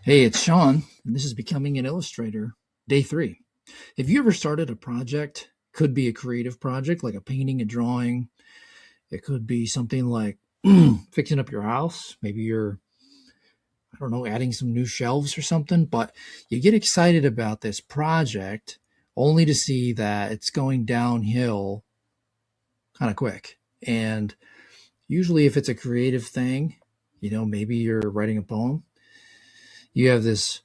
Hey, it's Sean, and this is Becoming an Illustrator, day 3. Have you ever started a project? Could be a creative project like a painting, a drawing. It could be something like fixing up your house. Maybe you're, I don't know, adding some new shelves or something, but you get excited about this project only to see that it's going downhill kind of quick. And usually, if it's a creative thing, maybe you're writing a poem, you have this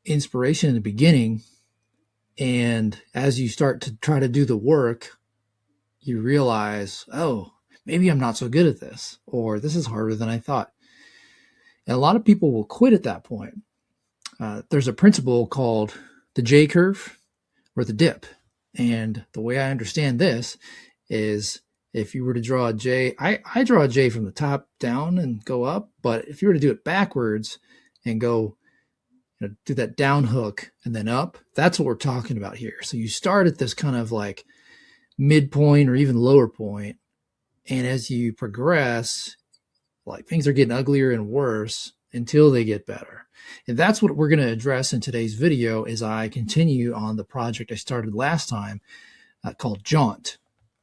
inspiration in the beginning. And as you start to try to do the work, you realize, oh, maybe I'm not so good at this, or this is harder than I thought. And a lot of people will quit at that point. There's a principle called the J curve or the dip. And the way I understand this is if you were to draw a J, I draw a J from the top down and go up, but if you were to do it backwards and go do that down hook and then up, that's what we're talking about here. So you start at this kind of like midpoint or even lower point, and as you progress, like things are getting uglier and worse until they get better. And that's what we're going to address in today's video as I continue on the project I started last time called Jaunt.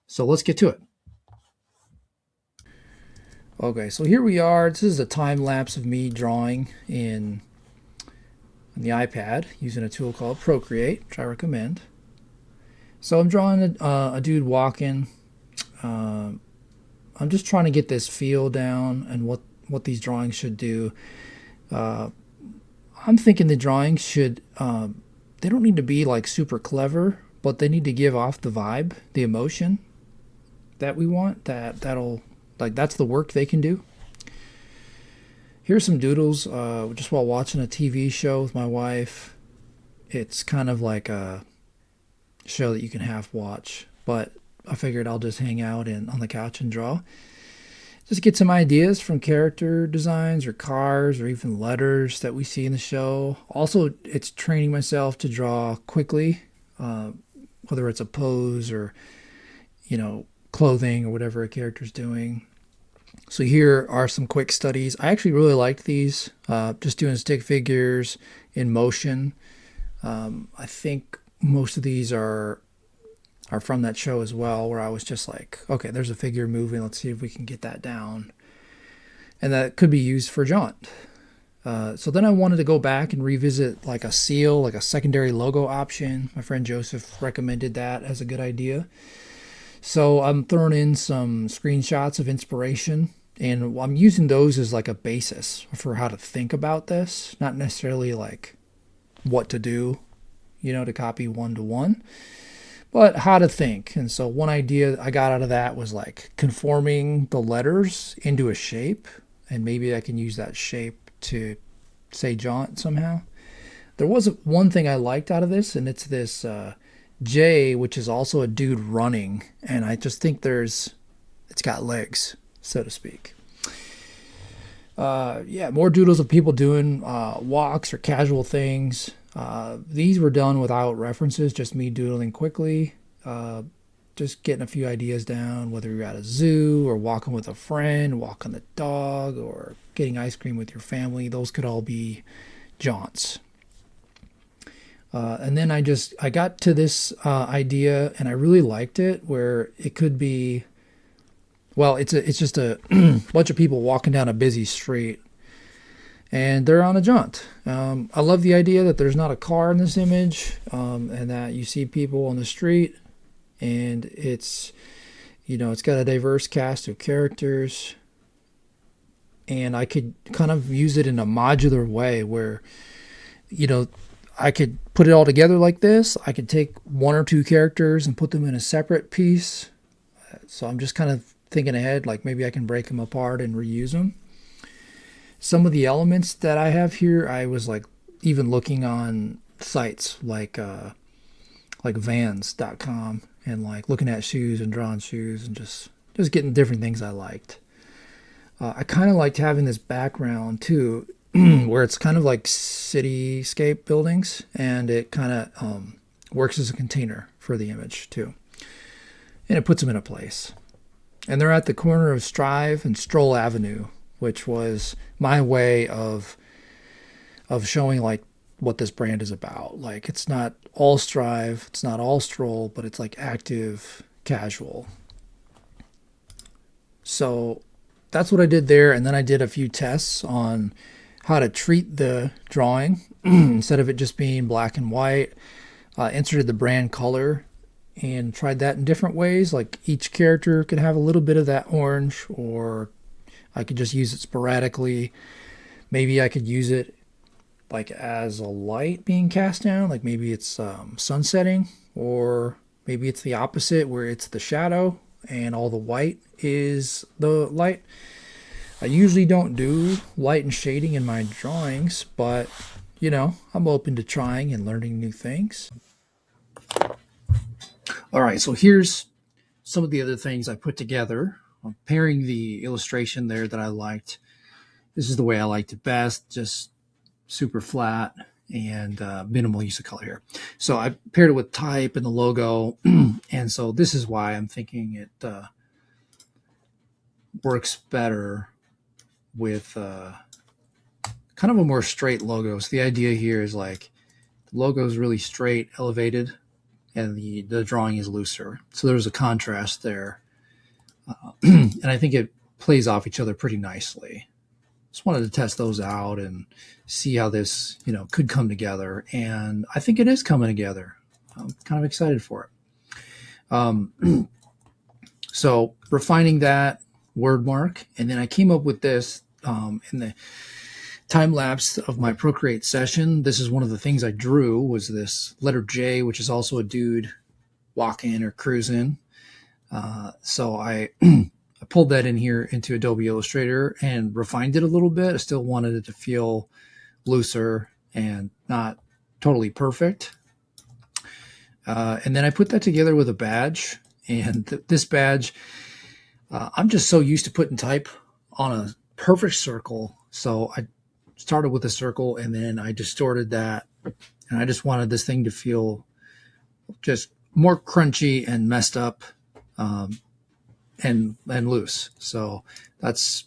So let's get to it. Okay, so here we are. This is a time lapse of me drawing in on the iPad using a tool called Procreate, which I recommend. So I'm drawing a dude walking. I'm just trying to get this feel down and what these drawings should do. I'm thinking the drawings should, they don't need to be like super clever, but they need to give off the vibe, the emotion that we want. That'll like that's the work they can do. Here's some doodles just while watching a TV show with my wife. It's kind of like a show that you can half watch, but I figured I'll just hang out on the couch and draw. Just get some ideas from character designs or cars or even letters that we see in the show. Also, it's training myself to draw quickly, whether it's a pose or, clothing or whatever a character's doing. So here are some quick studies. I actually really liked these, just doing stick figures in motion. I think most of these are from that show as well, where I was just like, okay, there's a figure moving. Let's see if we can get that down. And that could be used for Jaunt. So then I wanted to go back and revisit like a seal, like a secondary logo option. My friend Joseph recommended that as a good idea. So I'm throwing in some screenshots of inspiration, and I'm using those as like a basis for how to think about this, not necessarily like what to do, to copy one to one, but how to think. And so one idea I got out of that was like conforming the letters into a shape, and maybe I can use that shape to say Jaunt somehow. There was one thing I liked out of this, and it's this J, which is also a dude running, and I just think it's got legs, so to speak. More doodles of people doing walks or casual things. These were done without references, just me doodling quickly, just getting a few ideas down, whether you're at a zoo or walking with a friend, walking the dog, or getting ice cream with your family. Those could all be jaunts. And then I got to this idea, and I really liked it, where it could be, well, it's just a bunch of people walking down a busy street, and they're on a jaunt. I love the idea that there's not a car in this image, and that you see people on the street, and it's got a diverse cast of characters, and I could kind of use it in a modular way where, I could put it all together like this. I could take one or two characters and put them in a separate piece. So I'm just kind of thinking ahead, like maybe I can break them apart and reuse them. Some of the elements that I have here, I was like even looking on sites like Vans.com and like looking at shoes and drawing shoes and just getting different things I liked. I kind of liked having this background too, where it's kind of like cityscape buildings, and it kind of works as a container for the image too, and it puts them in a place. And they're at the corner of Strive and Stroll Avenue, which was my way of of showing like what this brand is about. Like it's not all strive, it's not all stroll, but it's like active casual. So that's what I did there. And then I did a few tests on how to treat the drawing instead of it just being black and white. Inserted the brand color and tried that in different ways. Like each character could have a little bit of that orange, or I could just use it sporadically. Maybe I could use it like as a light being cast down, like maybe it's sunsetting, or maybe it's the opposite where it's the shadow and all the white is the light. I usually don't do light and shading in my drawings, but I'm open to trying and learning new things. All right, so here's some of the other things I put together. I'm pairing the illustration there that I liked. This is the way I liked it best, just super flat and minimal use of color here. So I paired it with type and the logo, and so this is why I'm thinking it works better with kind of a more straight logo. So the idea here is like the logo is really straight, elevated, and the drawing is looser. So there's a contrast there. And I think it plays off each other pretty nicely. Just wanted to test those out and see how this, could come together. And I think it is coming together. I'm kind of excited for it. So refining that word mark. And then I came up with this in the time lapse of my Procreate session. This is one of the things I drew was this letter J, which is also a dude walking or cruising. So I I pulled that in here into Adobe Illustrator and refined it a little bit. I still wanted it to feel looser and not totally perfect. And then I put that together with a badge. And this badge, I'm just so used to putting type on a perfect circle. So I started with a circle and then I distorted that. And I just wanted this thing to feel just more crunchy and messed up. And loose. So that's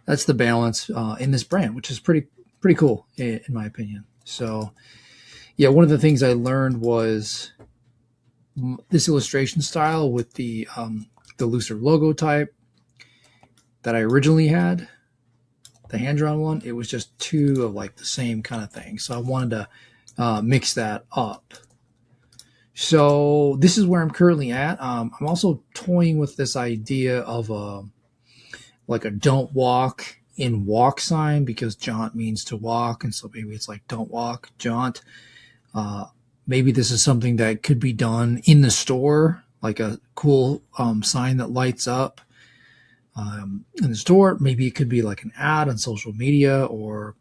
the balance in this brand, which is pretty cool in my opinion. So yeah, one of the things I learned was this illustration style with the looser logo type that I originally had, the hand-drawn one. It was just two of like the same kind of thing. So I wanted to mix that up. So this is where I'm currently at. I'm also toying with this idea of like a don't walk in walk sign, because jaunt means to walk. And so maybe it's like don't walk, jaunt. Maybe this is something that could be done in the store, like a cool sign that lights up in the store. Maybe it could be like an ad on social media or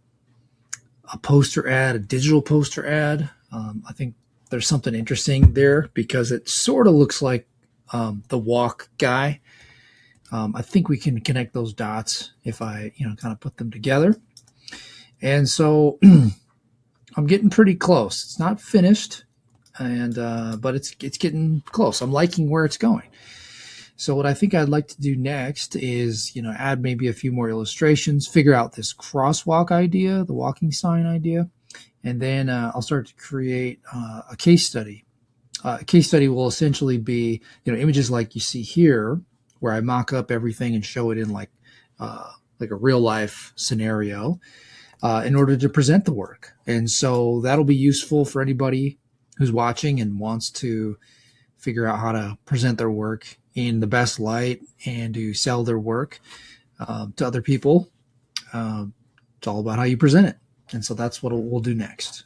a poster ad, a digital poster ad. I think there's something interesting there because it sort of looks like the walk guy. I think we can connect those dots if I, kind of put them together. And so I'm getting pretty close. It's not finished, and but it's getting close. I'm liking where it's going. So what I think I'd like to do next is, add maybe a few more illustrations, figure out this crosswalk idea, the walking sign idea. And then I'll start to create a case study. A case study will essentially be, images like you see here, where I mock up everything and show it in like a real life scenario in order to present the work. And so that'll be useful for anybody who's watching and wants to figure out how to present their work in the best light and to sell their work to other people. It's all about how you present it. And so that's what we'll do next.